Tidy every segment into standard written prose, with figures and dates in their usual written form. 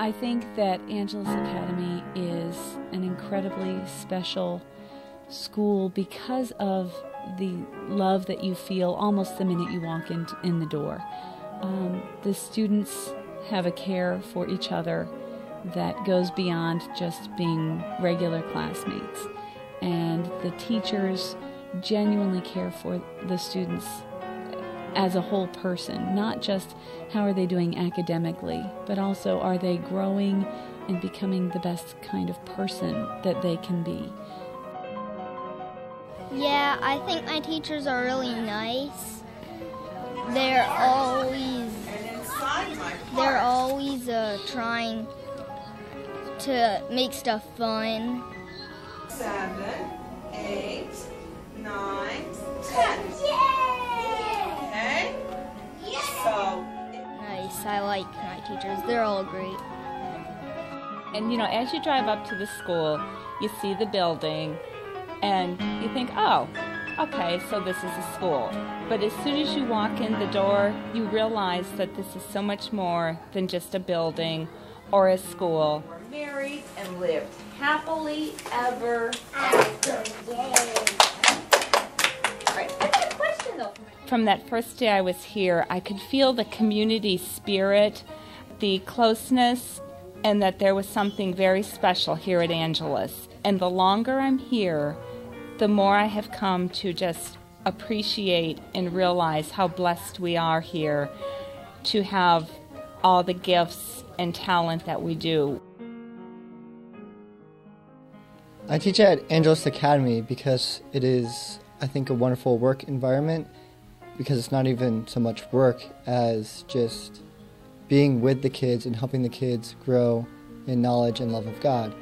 I think that Angelus Academy is an incredibly special school because of the love that you feel almost the minute you walk in the door. The students have a care for each other that goes beyond just being regular classmates. And the teachers genuinely care for the students as a whole person, not just how are they doing academically, but also are they growing and becoming the best kind of person that they can be. Yeah, I think my teachers are really nice. They're always trying to make stuff fun. 7, 8, 9, 10. Okay? So Nice. I like my teachers. They're all great. And you know, as you drive up to the school, you see the building and you think, oh, okay, so this is a school. But as soon as you walk in the door, you realize that this is so much more than just a building or a school. married and lived happily ever after. Right. I got a question though. From that first day I was here, I could feel the community spirit, the closeness, and that there was something very special here at Angelus. And the longer I'm here, the more I have come to just appreciate and realize how blessed we are here to have all the gifts and talent that we do. I teach at Angelus Academy because it is, I think, a wonderful work environment, because it's not even so much work as just being with the kids and helping the kids grow in knowledge and love of God.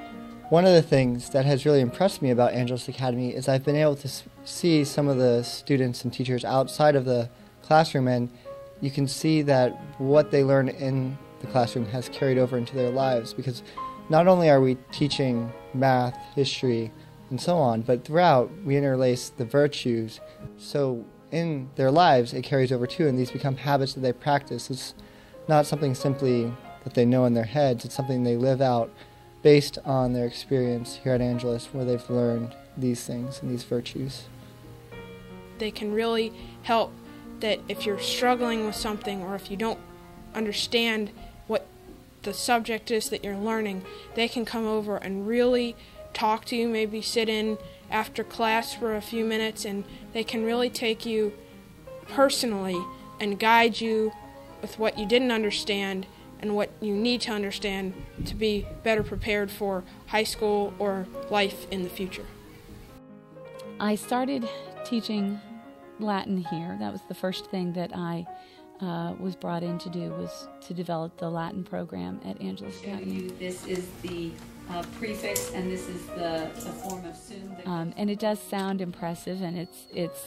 One of the things that has really impressed me about Angelus Academy is I've been able to see some of the students and teachers outside of the classroom, and you can see that what they learn in the classroom has carried over into their lives, because not only are we teaching math, history, and so on, but throughout we interlace the virtues. So in their lives it carries over too, and these become habits that they practice. It's not something simply that they know in their heads, it's something they live out based on their experience here at Angelus, where they've learned these things and these virtues. They can really help that if you're struggling with something, or if you don't understand what the subject is that you're learning, they can come over and really talk to you, maybe sit in after class for a few minutes, and they can really take you personally and guide you with what you didn't understand and what you need to understand to be better prepared for high school or life in the future. I started teaching Latin here. That was the first thing that I was brought in to do, was to develop the Latin program at Angelus Academy. This is the prefix, and this is the form of sum. And it does sound impressive, and it's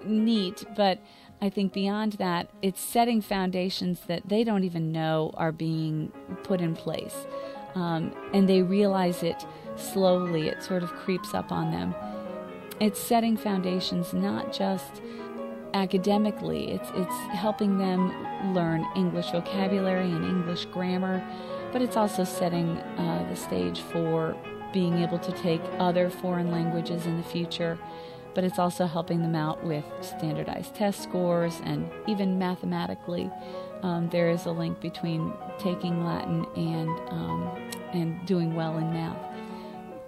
neat, but I think beyond that, it's setting foundations that they don't even know are being put in place. And they realize it slowly. It sort of creeps up on them. It's setting foundations not just academically. It's helping them learn English vocabulary and English grammar, but it's also setting the stage for being able to take other foreign languages in the future. But it's also helping them out with standardized test scores, and even mathematically, there is a link between taking Latin and doing well in math.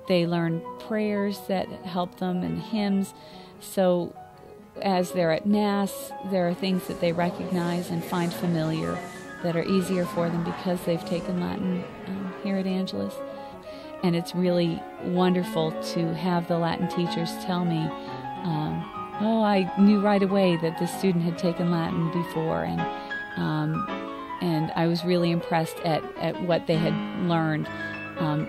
They learn prayers that help them and hymns, so as they're at Mass, there are things that they recognize and find familiar that are easier for them because they've taken Latin here at Angelus. And it's really wonderful to have the Latin teachers tell me, oh, I knew right away that the student had taken Latin before, and I was really impressed at what they had learned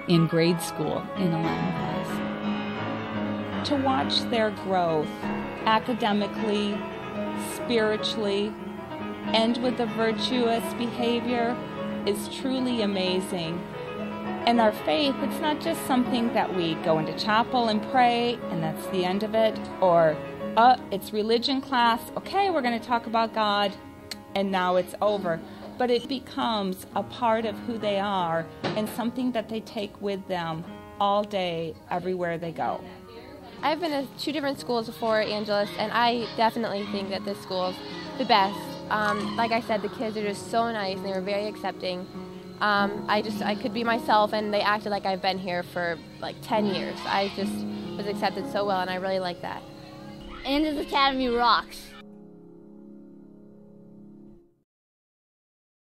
in grade school in a Latin class. To watch their growth academically, spiritually, and with the virtuous behavior is truly amazing. And our faith, it's not just something that we go into chapel and pray and that's the end of it, or it's religion class, okay, we're going to talk about God and now it's over. but it becomes a part of who they are and something that they take with them all day, everywhere they go. I've been to 2 different schools before Angelus, and I definitely think that this school is the best. Like I said, the kids are just so nice, and they were very accepting. I could be myself, and they acted like I've been here for like 10 years. I just was accepted so well, and I really like that. Angelus Academy rocks.